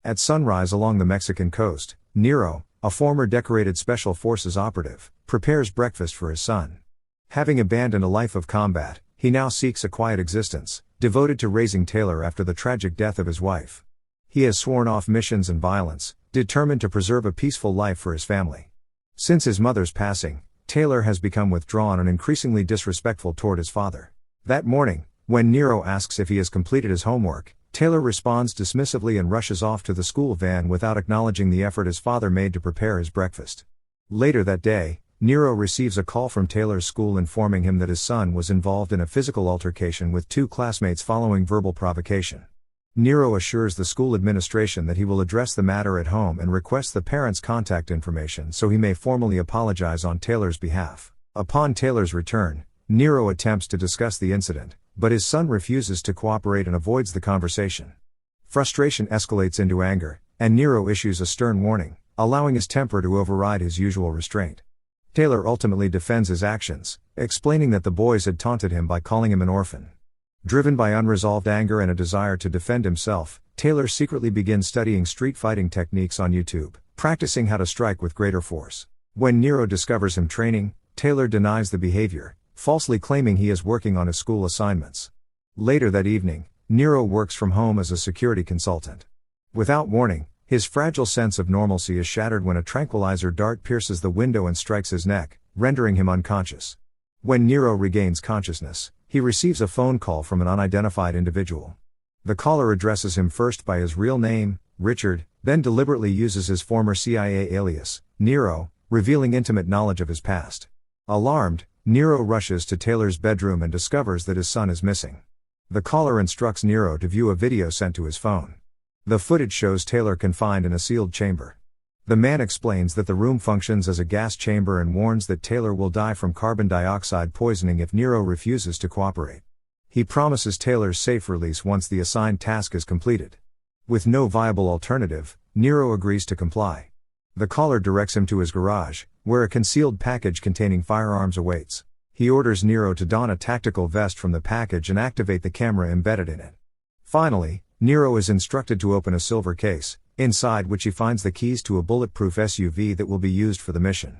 At sunrise along the Mexican coast, Nero, a former decorated Special Forces operative, prepares breakfast for his son. Having abandoned a life of combat, he now seeks a quiet existence, devoted to raising Taylor after the tragic death of his wife. He has sworn off missions and violence, determined to preserve a peaceful life for his family. Since his mother's passing, Taylor has become withdrawn and increasingly disrespectful toward his father. That morning, when Nero asks if he has completed his homework, Taylor responds dismissively and rushes off to the school van without acknowledging the effort his father made to prepare his breakfast. Later that day, Nero receives a call from Taylor's school informing him that his son was involved in a physical altercation with two classmates following verbal provocation. Nero assures the school administration that he will address the matter at home and requests the parents' contact information so he may formally apologize on Taylor's behalf. Upon Taylor's return, Nero attempts to discuss the incident, but his son refuses to cooperate and avoids the conversation. Frustration escalates into anger, and Nero issues a stern warning, allowing his temper to override his usual restraint. Taylor ultimately defends his actions, explaining that the boys had taunted him by calling him an orphan. Driven by unresolved anger and a desire to defend himself, Taylor secretly begins studying street fighting techniques on YouTube, practicing how to strike with greater force. When Nero discovers him training, Taylor denies the behavior, falsely claiming he is working on his school assignments. Later that evening, Nero works from home as a security consultant. Without warning, his fragile sense of normalcy is shattered when a tranquilizer dart pierces the window and strikes his neck, rendering him unconscious. When Nero regains consciousness, he receives a phone call from an unidentified individual. The caller addresses him first by his real name, Richard, then deliberately uses his former CIA alias, Nero, revealing intimate knowledge of his past. Alarmed, Nero rushes to Taylor's bedroom and discovers that his son is missing. The caller instructs Nero to view a video sent to his phone. The footage shows Taylor confined in a sealed chamber. The man explains that the room functions as a gas chamber and warns that Taylor will die from carbon dioxide poisoning if Nero refuses to cooperate. He promises Taylor's safe release once the assigned task is completed. With no viable alternative, Nero agrees to comply. The caller directs him to his garage, where a concealed package containing firearms awaits. He orders Nero to don a tactical vest from the package and activate the camera embedded in it. Finally, Nero is instructed to open a silver case, inside which he finds the keys to a bulletproof SUV that will be used for the mission.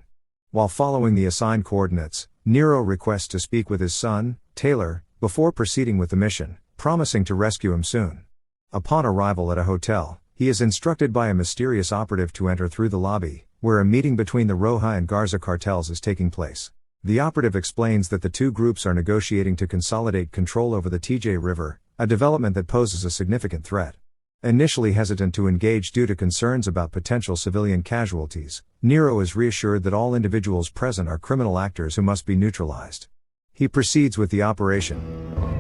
While following the assigned coordinates, Nero requests to speak with his son, Taylor, before proceeding with the mission, promising to rescue him soon. Upon arrival at a hotel, he is instructed by a mysterious operative to enter through the lobby, where a meeting between the Roja and Garza cartels is taking place. The operative explains that the two groups are negotiating to consolidate control over the TJ River, a development that poses a significant threat. Initially hesitant to engage due to concerns about potential civilian casualties, Nero is reassured that all individuals present are criminal actors who must be neutralized. He proceeds with the operation.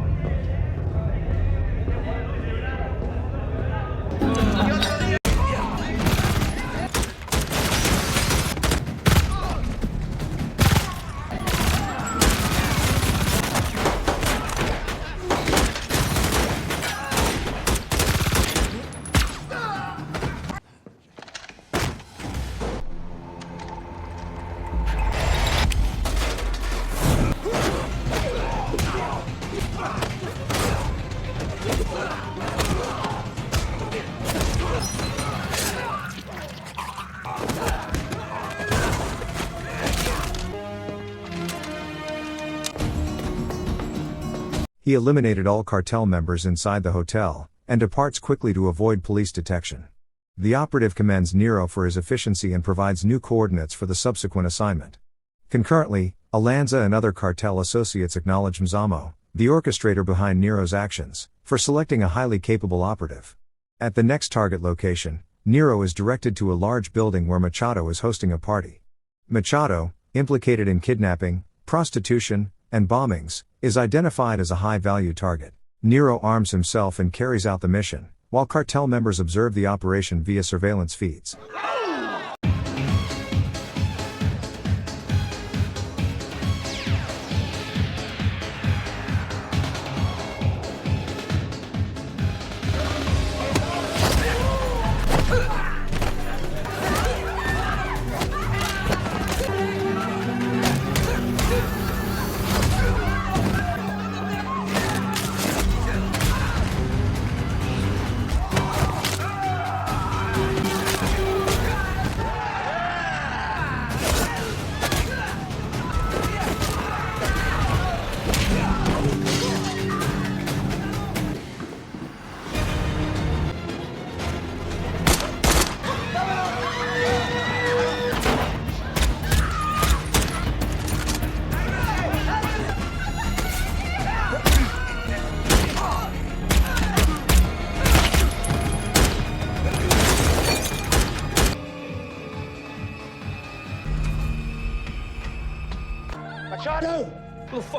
He eliminated all cartel members inside the hotel, and departs quickly to avoid police detection. The operative commends Nero for his efficiency and provides new coordinates for the subsequent assignment. Concurrently, Alanza and other cartel associates acknowledge Mzamo, the orchestrator behind Nero's actions, for selecting a highly capable operative. At the next target location, Nero is directed to a large building where Machado is hosting a party. Machado, implicated in kidnapping, prostitution, and bombings, is identified as a high-value target. Nero arms himself and carries out the mission, while cartel members observe the operation via surveillance feeds.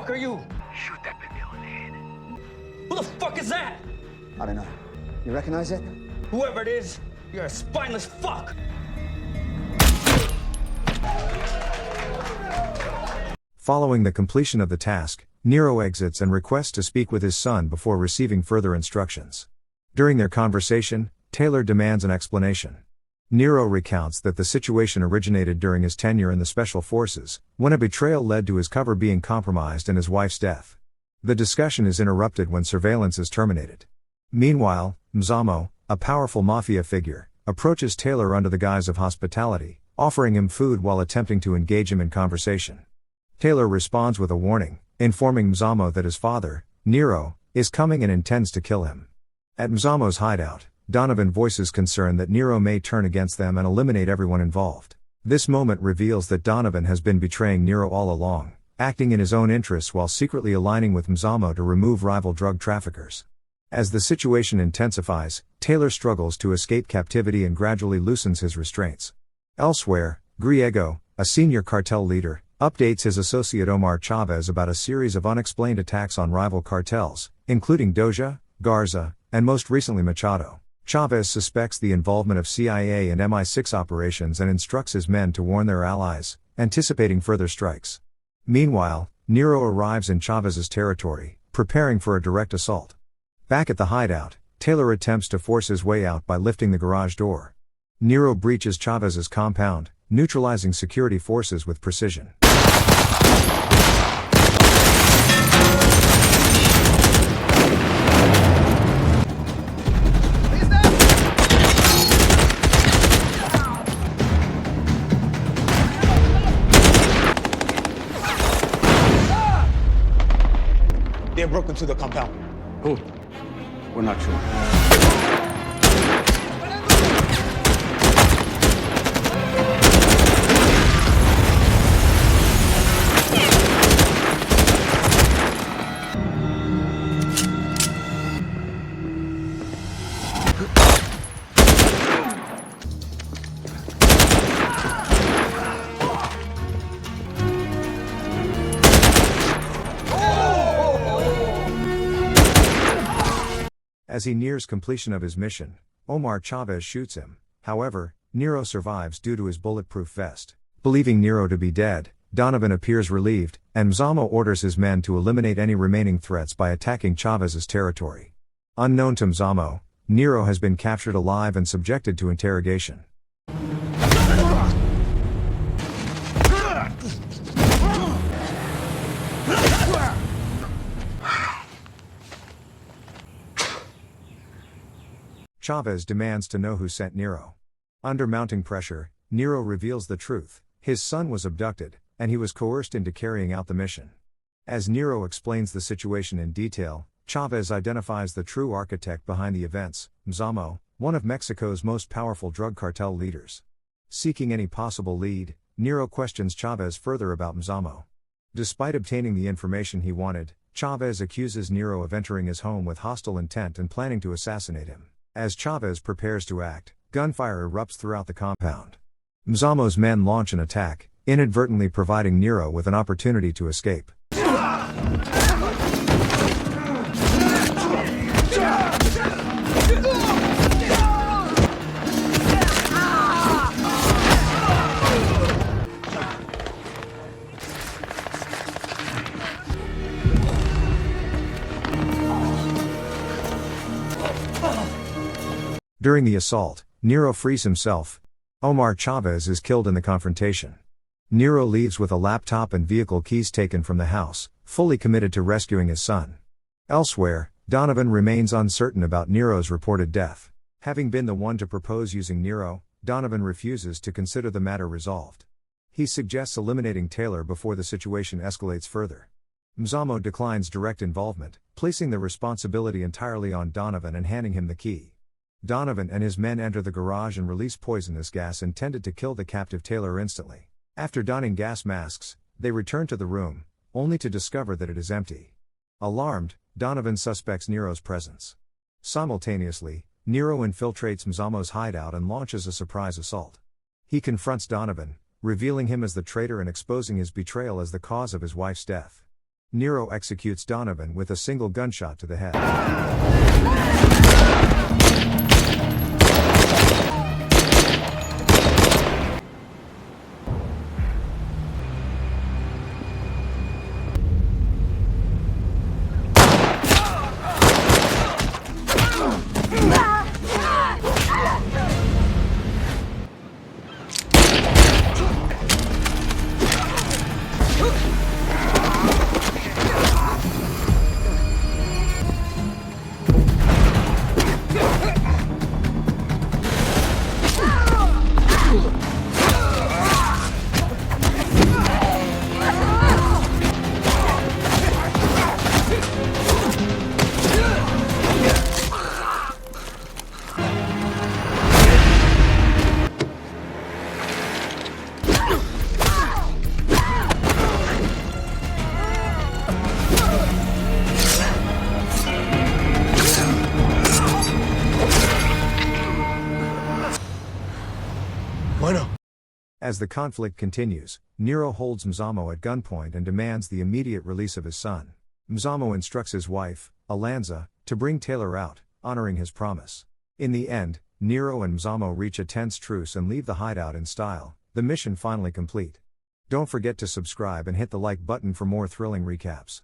fuck are you? Shoot that baby on the head. Who the fuck is that? I don't know. You recognize it? Whoever it is, you're a spineless fuck. Following the completion of the task, Nero exits and requests to speak with his son before receiving further instructions. During their conversation, Taylor demands an explanation. Nero recounts that the situation originated during his tenure in the Special Forces, when a betrayal led to his cover being compromised and his wife's death. The discussion is interrupted when surveillance is terminated. Meanwhile, Mzamo, a powerful mafia figure, approaches Taylor under the guise of hospitality, offering him food while attempting to engage him in conversation. Taylor responds with a warning, informing Mzamo that his father, Nero, is coming and intends to kill him. At Mzamo's hideout, Donovan voices concern that Nero may turn against them and eliminate everyone involved. This moment reveals that Donovan has been betraying Nero all along, acting in his own interests while secretly aligning with Mzamo to remove rival drug traffickers. As the situation intensifies, Taylor struggles to escape captivity and gradually loosens his restraints. Elsewhere, Griego, a senior cartel leader, updates his associate Omar Chavez about a series of unexplained attacks on rival cartels, including Doja, Garza, and most recently Machado. Chavez suspects the involvement of CIA and MI6 operations and instructs his men to warn their allies, anticipating further strikes. Meanwhile, Nero arrives in Chavez's territory, preparing for a direct assault. Back at the hideout, Taylor attempts to force his way out by lifting the garage door. Nero breaches Chavez's compound, neutralizing security forces with precision. They broke into the compound. Who? We're not sure. As he nears completion of his mission, Omar Chavez shoots him. However, Nero survives due to his bulletproof vest. Believing Nero to be dead, Donovan appears relieved, and Mzamo orders his men to eliminate any remaining threats by attacking Chavez's territory. Unknown to Mzamo, Nero has been captured alive and subjected to interrogation. Chavez demands to know who sent Nero. Under mounting pressure, Nero reveals the truth: his son was abducted, and he was coerced into carrying out the mission. As Nero explains the situation in detail, Chavez identifies the true architect behind the events, Mzamo, one of Mexico's most powerful drug cartel leaders. Seeking any possible lead, Nero questions Chavez further about Mzamo. Despite obtaining the information he wanted, Chavez accuses Nero of entering his home with hostile intent and planning to assassinate him. As Chavez prepares to act, gunfire erupts throughout the compound. Mzamo's men launch an attack, inadvertently providing Nero with an opportunity to escape. During the assault, Nero frees himself. Omar Chavez is killed in the confrontation. Nero leaves with a laptop and vehicle keys taken from the house, fully committed to rescuing his son. Elsewhere, Donovan remains uncertain about Nero's reported death. Having been the one to propose using Nero, Donovan refuses to consider the matter resolved. He suggests eliminating Taylor before the situation escalates further. Mzamo declines direct involvement, placing the responsibility entirely on Donovan and handing him the key. Donovan and his men enter the garage and release poisonous gas intended to kill the captive Taylor instantly. After donning gas masks, they return to the room, only to discover that it is empty. Alarmed, Donovan suspects Nero's presence. Simultaneously, Nero infiltrates Mzamo's hideout and launches a surprise assault. He confronts Donovan, revealing him as the traitor and exposing his betrayal as the cause of his wife's death. Nero executes Donovan with a single gunshot to the head. As the conflict continues, Nero holds Mzamo at gunpoint and demands the immediate release of his son. Mzamo instructs his wife, Alanza, to bring Taylor out, honoring his promise. In the end, Nero and Mzamo reach a tense truce and leave the hideout in style, the mission finally complete. Don't forget to subscribe and hit the like button for more thrilling recaps.